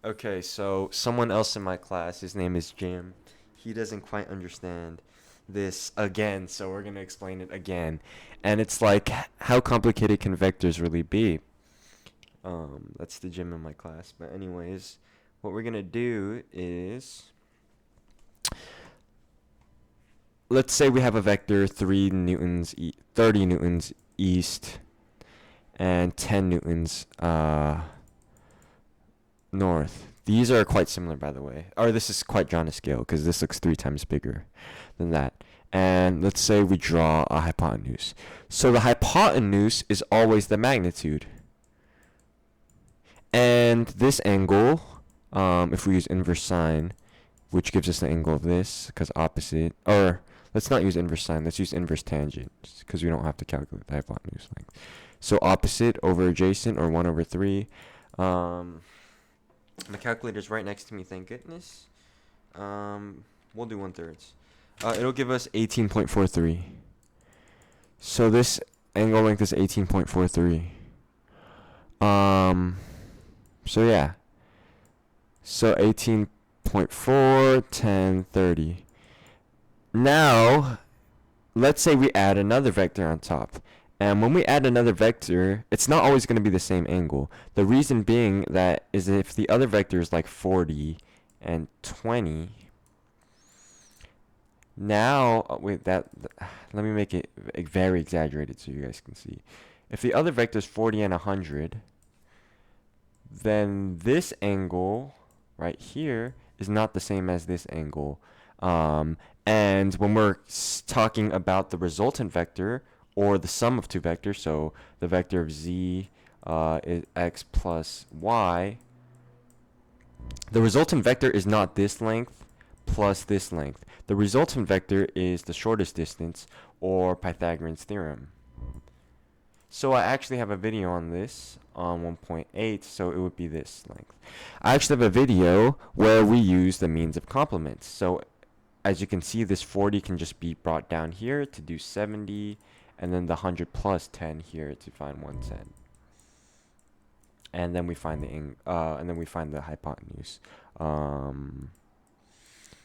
Okay, so someone else in my class, his name is Jim. He doesn't quite understand this again, so we're gonna explain it again. And it's like, how complicated can vectors really be? That's the Jim in my class. But anyways, what we're gonna do is, let's say we have a vector 3 newtons, 30 newtons east, and 10 newtons north. These are quite similar, by the way. Or this is quite drawn to scale because this looks 3 times bigger than that. And let's say we draw a hypotenuse. So the hypotenuse is always the magnitude. And this angle, if we use inverse sine, which gives us the angle of this, because opposite, or let's not use inverse sine, let's use inverse tangent, because we don't have to calculate the hypotenuse length. So opposite over adjacent, or 1 over 3. My calculator's right next to me, thank goodness. We'll do 1/3. It'll give us 18.43. So this angle length is 18.43. So yeah. So 18.4, 10, 30. Now, let's say we add another vector on top. And when we add another vector, it's not always going to be the same angle. The reason being that is if the other vector is like 40 and 20, now, wait, let me make it very exaggerated so you guys can see. If the other vector is 40 and 100, then this angle right here is not the same as this angle. And when we're talking about the resultant vector, or the sum of two vectors, so the vector of z is x plus y, the resultant vector is not this length plus this length. The resultant vector is the shortest distance, or Pythagorean's theorem. So I actually have a video on this on 1.8, so it would be this length. I actually have a video where we use the means of complements. So as you can see, this 40 can just be brought down here to do 70, and then the 100 plus 10 here to find 110. And then we find the hypotenuse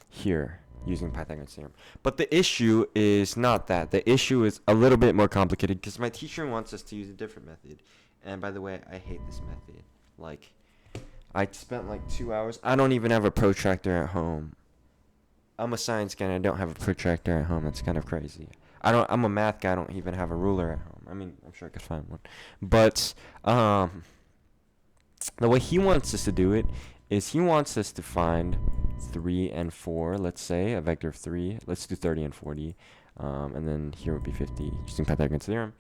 here using Pythagorean's theorem. But the issue is not that. The issue is a little bit more complicated because my teacher wants us to use a different method. And by the way, I hate this method. Like, I spent like 2 hours. I don't even have a protractor at home. I'm a science guy and I don't have a protractor at home. That's kind of crazy. I'm a math guy. I don't even have a ruler at home. I mean, I'm sure I could find one. But the way he wants us to do it is he wants us to find 3 and 4, let's say, a vector of 3. Let's do 30 and 40. And then here would be 50 using Pythagorean's theorem.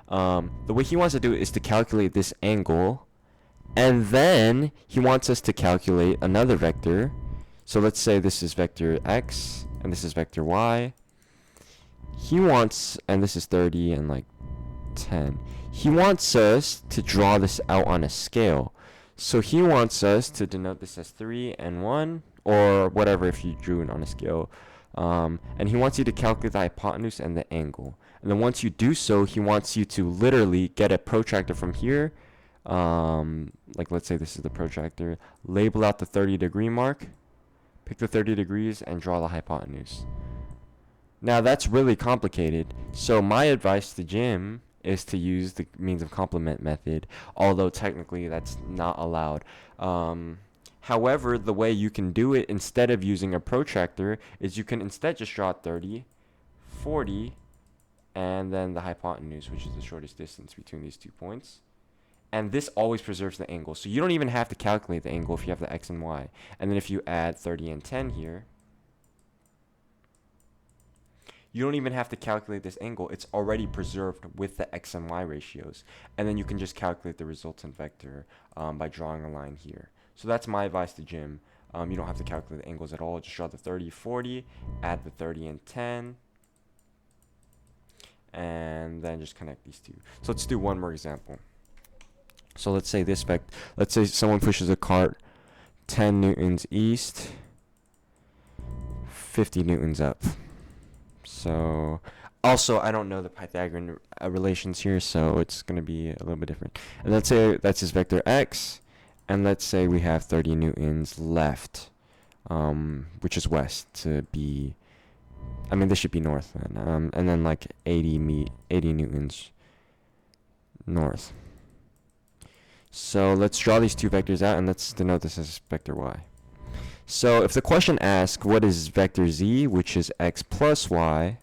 The way he wants to do it is to calculate this angle. And then he wants us to calculate another vector. So let's say this is vector x and this is vector y. He wants, and this is 30 and like 10. He wants us to draw this out on a scale. So he wants us to denote this as 3 and 1, or whatever if you drew it on a scale. And he wants you to calculate the hypotenuse and the angle. And then once you do so, he wants you to literally get a protractor from here. Like let's say this is the protractor. Label out the 30-degree mark. Pick the 30 degrees and draw the hypotenuse. Now that's really complicated. So my advice to Jim is to use the means of complement method, although technically that's not allowed. However, the way you can do it instead of using a protractor is you can instead just draw 30, 40, and then the hypotenuse, which is the shortest distance between these 2 points. And this always preserves the angle. So you don't even have to calculate the angle if you have the x and y. And then if you add 30 and 10 here, you don't even have to calculate this angle. It's already preserved with the x and y ratios. And then you can just calculate the resultant vector by drawing a line here. So that's my advice to Jim. You don't have to calculate the angles at all. Just draw the 30, 40, add the 30 and 10, and then just connect these two. So let's do one more example. So let's say let's say someone pushes a cart 10 newtons east, 50 newtons up. So also I don't know the Pythagorean relations here, so it's going to be a little bit different. And let's say that's his vector x, And let's say we have 30 newtons left, which is west to be, I mean, this should be north then, and then like 80 newtons north. So let's draw these two vectors out, and let's denote this as vector y. So if the question asks what is vector z, which is x plus y,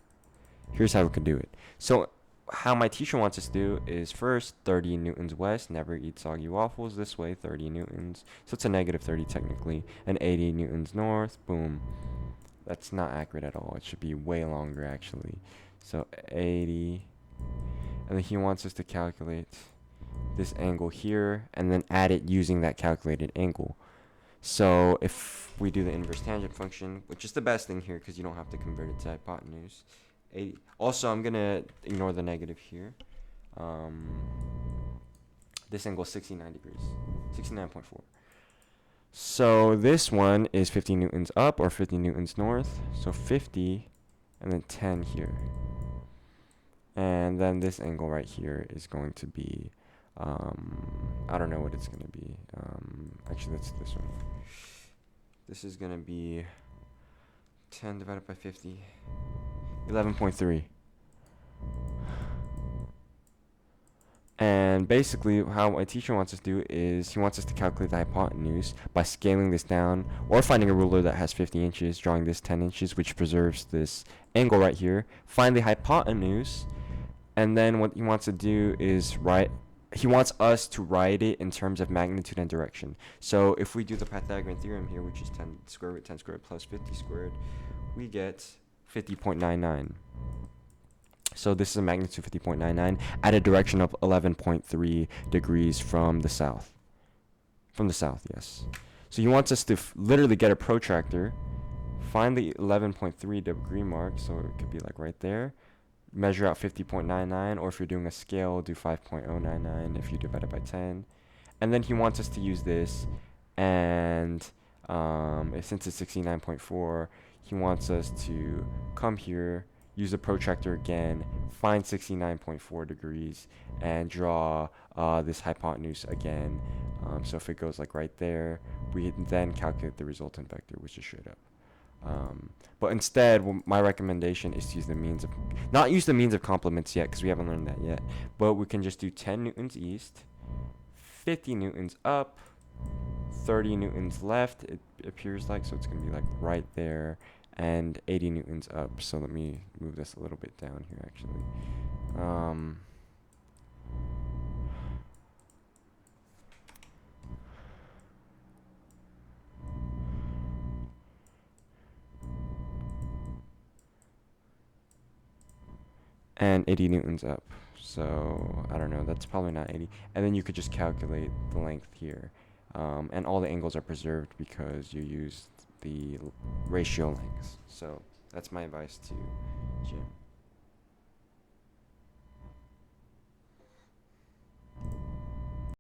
here's how we can do it. So how my teacher wants us to do is first 30 newtons west, never eat soggy waffles, this way 30 newtons, so it's a negative 30 technically, and 80 newtons north, boom. That's not accurate at all, it should be way longer actually. So 80, and then he wants us to calculate this angle here, and then add it using that calculated angle. So if we do the inverse tangent function, which is the best thing here because you don't have to convert it to hypotenuse, 80. Also, I'm gonna ignore the negative here. This angle is 69 degrees, 69.4. So this one is 50 newtons up or 50 newtons north. So 50 and then 10 here. And then this angle right here is going to be, I don't know what it's going to be. Actually, that's this one. This is going to be 10 divided by 50. 11.3. And basically how my teacher wants us to do is he wants us to calculate the hypotenuse by scaling this down or finding a ruler that has 50 inches, drawing this 10 inches, which preserves this angle right here. Find the hypotenuse, and then what he wants to do is he wants us to write it in terms of magnitude and direction. So if we do the Pythagorean theorem here, which is 10 squared root 10 squared plus 50 squared, we get 50.99. So this is a magnitude 50.99 at a direction of 11.3 degrees from the south. From the south, yes. So he wants us to literally get a protractor, find the 11.3 degree mark, so it could be like right there, measure out 50.99, or if you're doing a scale, do 5.099 if you divide it by 10. And then he wants us to use this, and since it's 69.4, he wants us to come here, use the protractor again, find 69.4 degrees, and draw this hypotenuse again. So if it goes like right there, we then calculate the resultant vector, which is straight up. But instead, my recommendation is to use the means of, not use the means of complements yet, because we haven't learned that yet, but we can just do 10 newtons east, 50 newtons up, 30 newtons left, it appears like, so it's going to be like right there, and 80 newtons up. So let me move this a little bit down here actually. And 80 newtons up. So I don't know, that's probably not 80. And then you could just calculate the length here. And all the angles are preserved because you used the ratio lengths. So that's my advice to Jim.